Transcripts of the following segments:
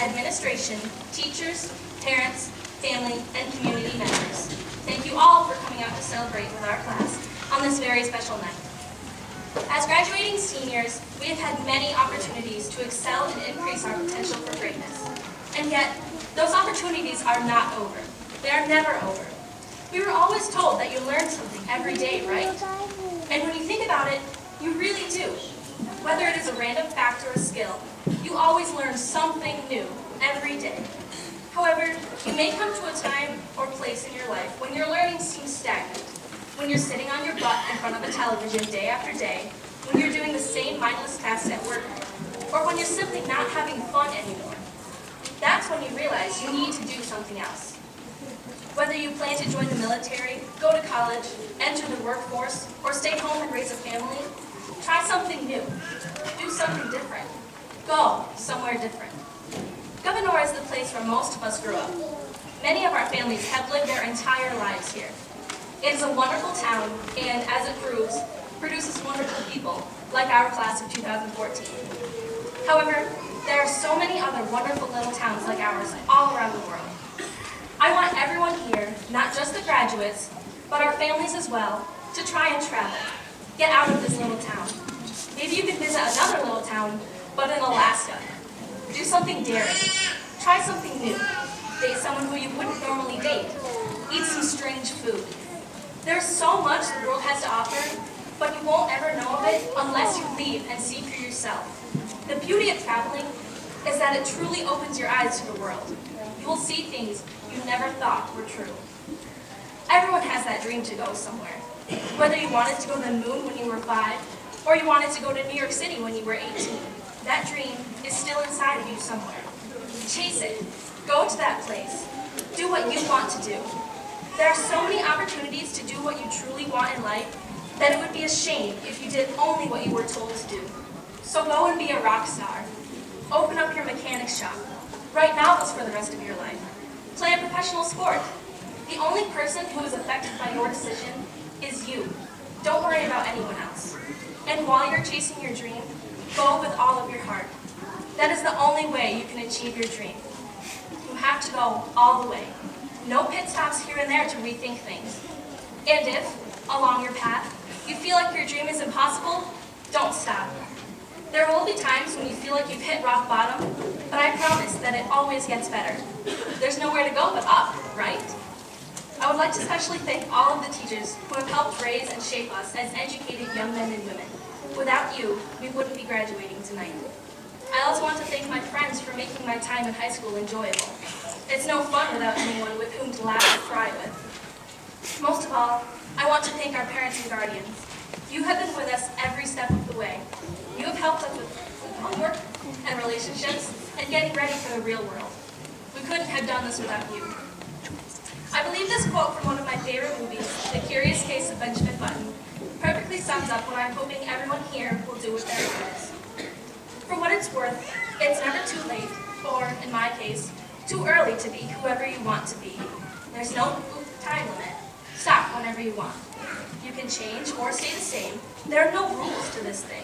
administration, teachers, parents, family, and community members. Thank you all for coming out to celebrate with our class on this very special night. As graduating seniors, we have had many opportunities to excel and increase our potential for greatness. And yet, those opportunities are not over. They are never over. We were always told that you learn something every day, right? And when you think about it, you really do. Whether it is a random fact or a skill, you always learn something new every day. However, you may come to a time or place in your life when your learning seems stagnant, when you're sitting on your butt in front of a television day after day, when you're doing the same mindless tasks at work, or when you're simply not having fun anymore. That's when you realize you need to do something else. Whether you plan to join the military, go to college, enter the workforce, or stay home and raise a family, try something new. Do something different. Go somewhere different. Governor is the place where most of us grew up. Many of our families have lived their entire lives here. It is a wonderful town, and as it proves, produces wonderful people, like our class of 2014. However, there are so many other wonderful little towns like ours all around the world. I want everyone here, not just the graduates, but our families as well, to try and travel. Get out of this little town. Maybe you can visit another little town, but in Alaska. Do something daring. Try something new. Date someone who you wouldn't normally date. Eat some strange food. There's so much the world has to offer, but you won't ever know of it unless you leave and see for yourself. The beauty of traveling is that it truly opens your eyes to the world. You will see things you never thought were true. Everyone has that dream to go somewhere. Whether you wanted to go to the moon when you were 5, or you wanted to go to New York City when you were 18, that dream is still inside of you somewhere. Chase it. Go to that place. Do what you want to do. There are so many opportunities to do what you truly want in life that it would be a shame if you did only what you were told to do. So go and be a rock star. Open up your mechanic shop. Write novels for the rest of your life. Play a professional sport. The only person who is affected by your decision is you. Don't worry about anyone else. And while you're chasing your dream, go with all of your heart. That is the only way you can achieve your dream. You have to go all the way. No pit stops here and there to rethink things. And if, along your path, you feel like your dream is impossible, don't stop. There will be times when you feel like you've hit rock bottom, but I promise that it always gets better. There's nowhere to go but up, right? I would like to especially thank all of the teachers who have helped raise and shape us as educated young men and women. Without you, we wouldn't be graduating tonight. I also want to thank my friends for making my time in high school enjoyable. It's no fun without anyone with whom to laugh and cry with. Most of all, I want to thank our parents and guardians. You have been with us every step of the way. You have helped us with homework and relationships and getting ready for the real world. We couldn't have done this without you. I believe this quote from one of my favorite movies, The Curious Case of Benjamin Button, perfectly sums up what I'm hoping everyone here will do with their lives. For what it's worth, it's never too late, or, in my case, too early to be whoever you want to be. There's no time limit. Stop whenever you want. You can change or stay the same. There are no rules to this thing.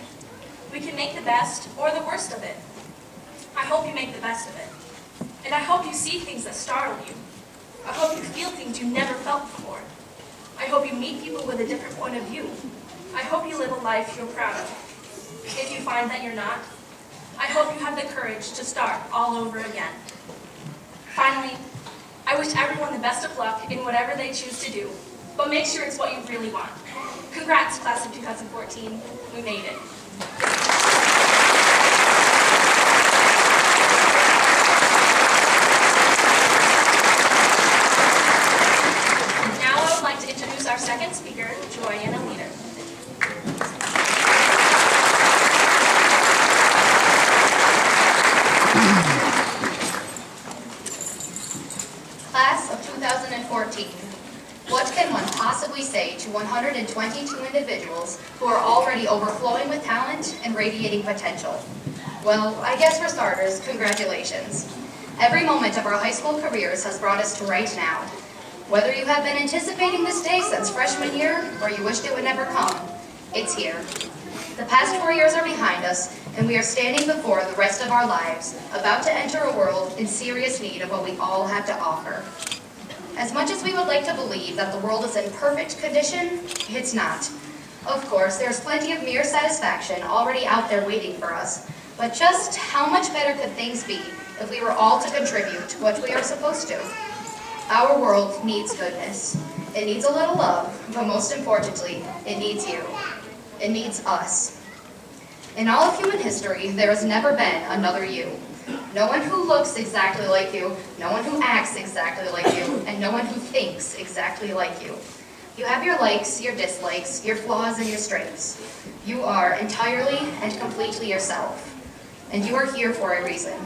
We can make the best or the worst of it. I hope you make the best of it. And I hope you see things that startle you. I hope you feel things you never felt before. I hope you meet people with a different point of view. I hope you live a life you're proud of. If you find that you're not, I hope you have the courage to start all over again. Finally, I wish everyone the best of luck in whatever they choose to do, but make sure it's what you really want. Congrats, class of 2014. We made it. Now I would like to introduce our second speaker, Joy and Alita. Class of 2014. What can one possibly say to 122 individuals who are already overflowing with talent and radiating potential? Well, I guess for starters, congratulations. Every moment of our high school careers has brought us to right now. Whether you have been anticipating this day since freshman year or you wished it would never come, it's here. The past 4 years are behind us, and we are standing before the rest of our lives, about to enter a world in serious need of what we all have to offer. As much as we would like to believe that the world is in perfect condition, it's not. Of course, there's plenty of mere satisfaction already out there waiting for us, but just how much better could things be if we were all to contribute what we are supposed to? Our world needs goodness. It needs a little love, but most importantly, it needs you. It needs us. In all of human history, there has never been another you. No one who looks exactly like you, no one who acts exactly like you, and no one who thinks exactly like you. You have your likes, your dislikes, your flaws, and your strengths. You are entirely and completely yourself, and you are here for a reason.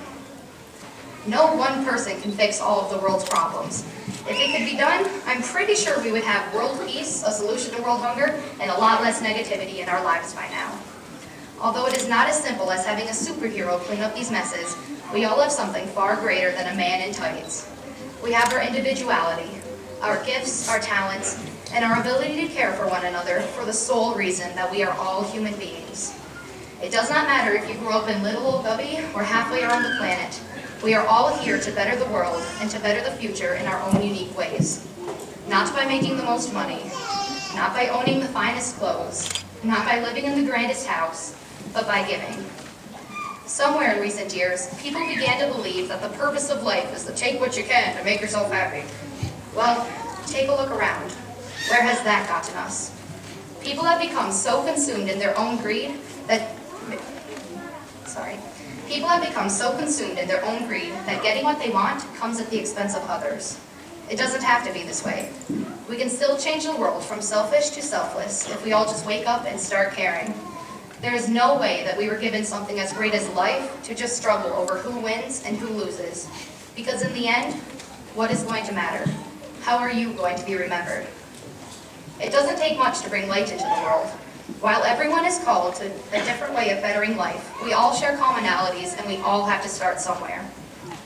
No one person can fix all of the world's problems. If it could be done, I'm pretty sure we would have world peace, a solution to world hunger, and a lot less negativity in our lives by now. Although it is not as simple as having a superhero clean up these messes, we all have something far greater than a man in tights. We have our individuality, our gifts, our talents, and our ability to care for one another for the sole reason that we are all human beings. It does not matter if you grew up in little old Gubby or halfway around the planet. We are all here to better the world and to better the future in our own unique ways. Not by making the most money, not by owning the finest clothes, not by living in the grandest house, but by giving. Somewhere in recent years, people began to believe that the purpose of life is to take what you can to make yourself happy. Well, take a look around. Where has that gotten us? People have become so consumed in their own greed that getting what they want comes at the expense of others. It doesn't have to be this way. We can still change the world from selfish to selfless if we all just wake up and start caring. There is no way that we were given something as great as life to just struggle over who wins and who loses. Because in the end, what is going to matter? How are you going to be remembered? It doesn't take much to bring light into the world. While everyone is called to a different way of bettering life, we all share commonalities and we all have to start somewhere.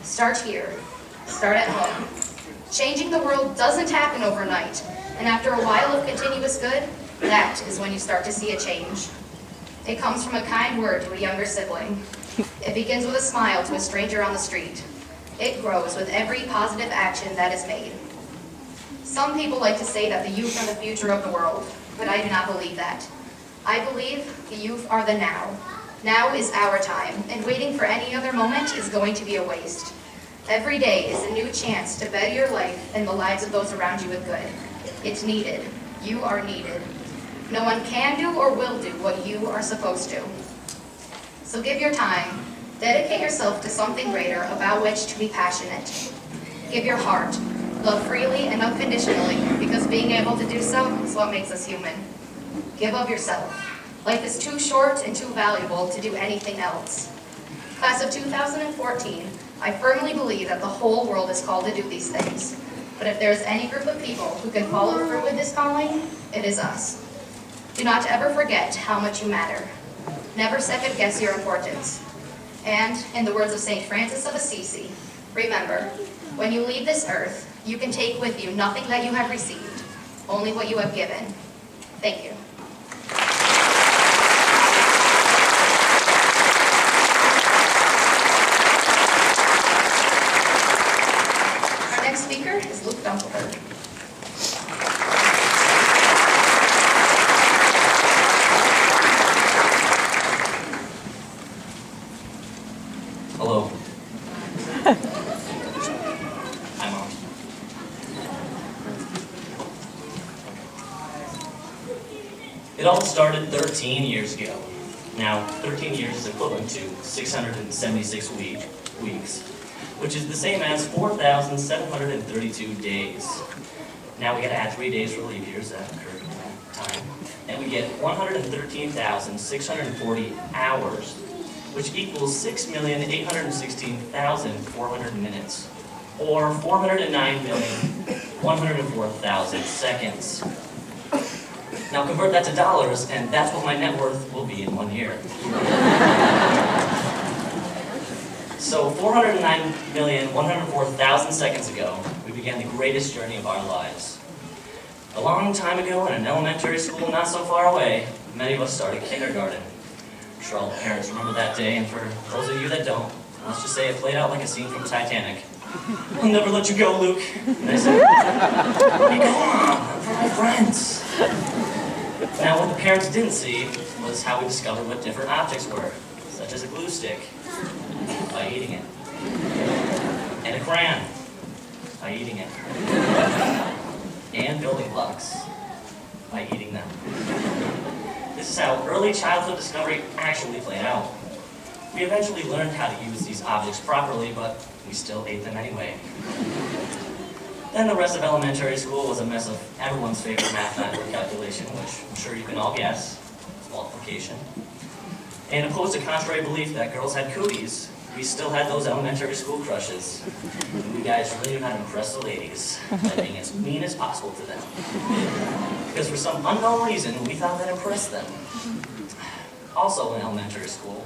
Start here. Start at home. Changing the world doesn't happen overnight, and after a while of continuous good, that is when you start to see a change. It comes from a kind word to a younger sibling. It begins with a smile to a stranger on the street. It grows with every positive action that is made. Some people like to say that the youth are the future of the world, but I do not believe that. I believe the youth are the now. Now is our time, and waiting for any other moment is going to be a waste. Every day is a new chance to better your life and the lives of those around you with good. It's needed. You are needed. No one can do or will do what you are supposed to. So give your time. Dedicate yourself to something greater about which to be passionate. Give your heart. Love freely and unconditionally, because being able to do so is what makes us human. Give of yourself. Life is too short and too valuable to do anything else. Class of 2014, I firmly believe that the whole world is called to do these things. But if there is any group of people who can follow through with this calling, it is us. Do not ever forget how much you matter. Never second guess your importance. And, in the words of St. Francis of Assisi, remember, when you leave this earth, you can take with you nothing that you have received, only what you have given. Thank you. Our next speaker is Luke Dunkelberg. Hello. Hi, Mom. It all started 13 years ago. Now, 13 years is equivalent to 676 weeks, which is the same as 4,732 days. Now we gotta add 3 days for leap years that occurred in that time, and we get 113,640 hours, which equals 6,816,400 minutes, or 409,104,000 seconds. Now convert that to dollars, and that's what my net worth will be in 1 year. So 409,104,000 seconds ago, we began the greatest journey of our lives. A long time ago in an elementary school not so far away, many of us started kindergarten. I'm sure all the parents remember that day, and for those of you that don't, let's just say it played out like a scene from Titanic. I'll never let you go, Luke. And I said, hey, go on, for my friends. Now, what the parents didn't see was how we discovered what different objects were, such as a glue stick, by eating it, and a crayon, by eating it, and building blocks, by eating them. This is how early childhood discovery actually played out. We eventually learned how to use these objects properly, but we still ate them anyway. Then the rest of elementary school was a mess of everyone's favorite mathematical calculation, which I'm sure you can all guess, multiplication. And opposed to contrary belief that girls had cooties, we still had those elementary school crushes. And we guys really knew how to impress the ladies by being as mean as possible to them. Because for some unknown reason, we thought that impressed them. Also in elementary school,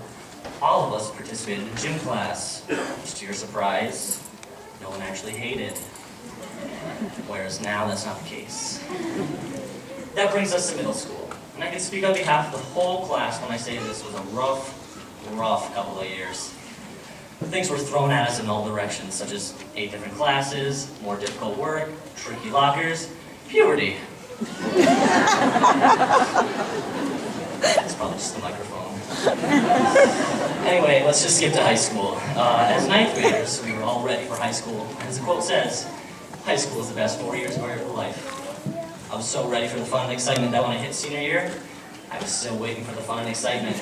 all of us participated in gym class, which to your surprise, no one actually hated. Whereas now that's not the case. That brings us to middle school. And I can speak on behalf of the whole class when I say this was a rough couple of years. Things were thrown at us in all directions, such as 8 different classes, more difficult work, tricky lockers, puberty. It's probably just the microphone. Anyway, let's just skip to high school. As 9th graders, we were all ready for high school. As the quote says, high school is the best 4 years of our life. I was so ready for the fun and excitement that when I hit senior year, I was still waiting for the fun and excitement.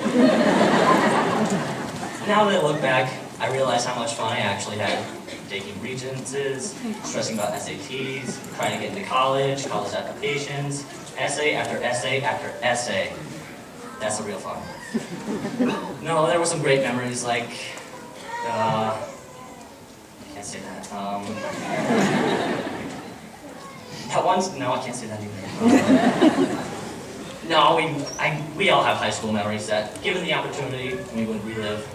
Now that I look back, I realize how much fun I actually had. Taking regencies, stressing about SATs, trying to get into college applications, essay after essay after essay. That's the real fun. No, there were some great memories like, I can't say that. No, I can't say that either. No, we all have high school memories that, given the opportunity, we would relive.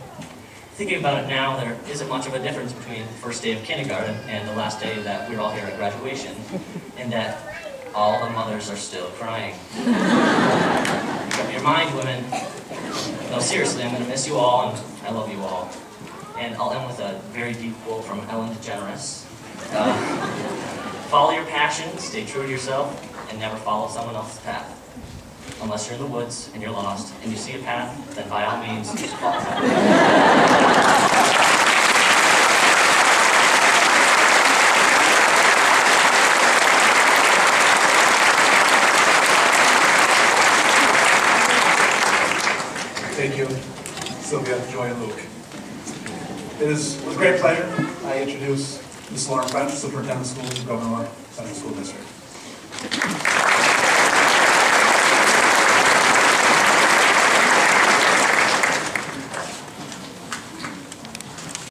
Thinking about it now, there isn't much of a difference between the first day of kindergarten and the last day that we're all here at graduation, in that all the mothers are still crying. Make up your mind, women. No, seriously, I'm going to miss you all, and I love you all. And I'll end with a very deep quote from Ellen DeGeneres. Follow your passion, stay true to yourself, and never follow someone else's path. Unless you're in the woods and you're lost and you see a path, then by all means, follow it. Thank you, Sylvia, Joy, and Luke. It is with great pleasure I introduce Ms. Lauren French, Superintendent of Schools of Governor Central School District.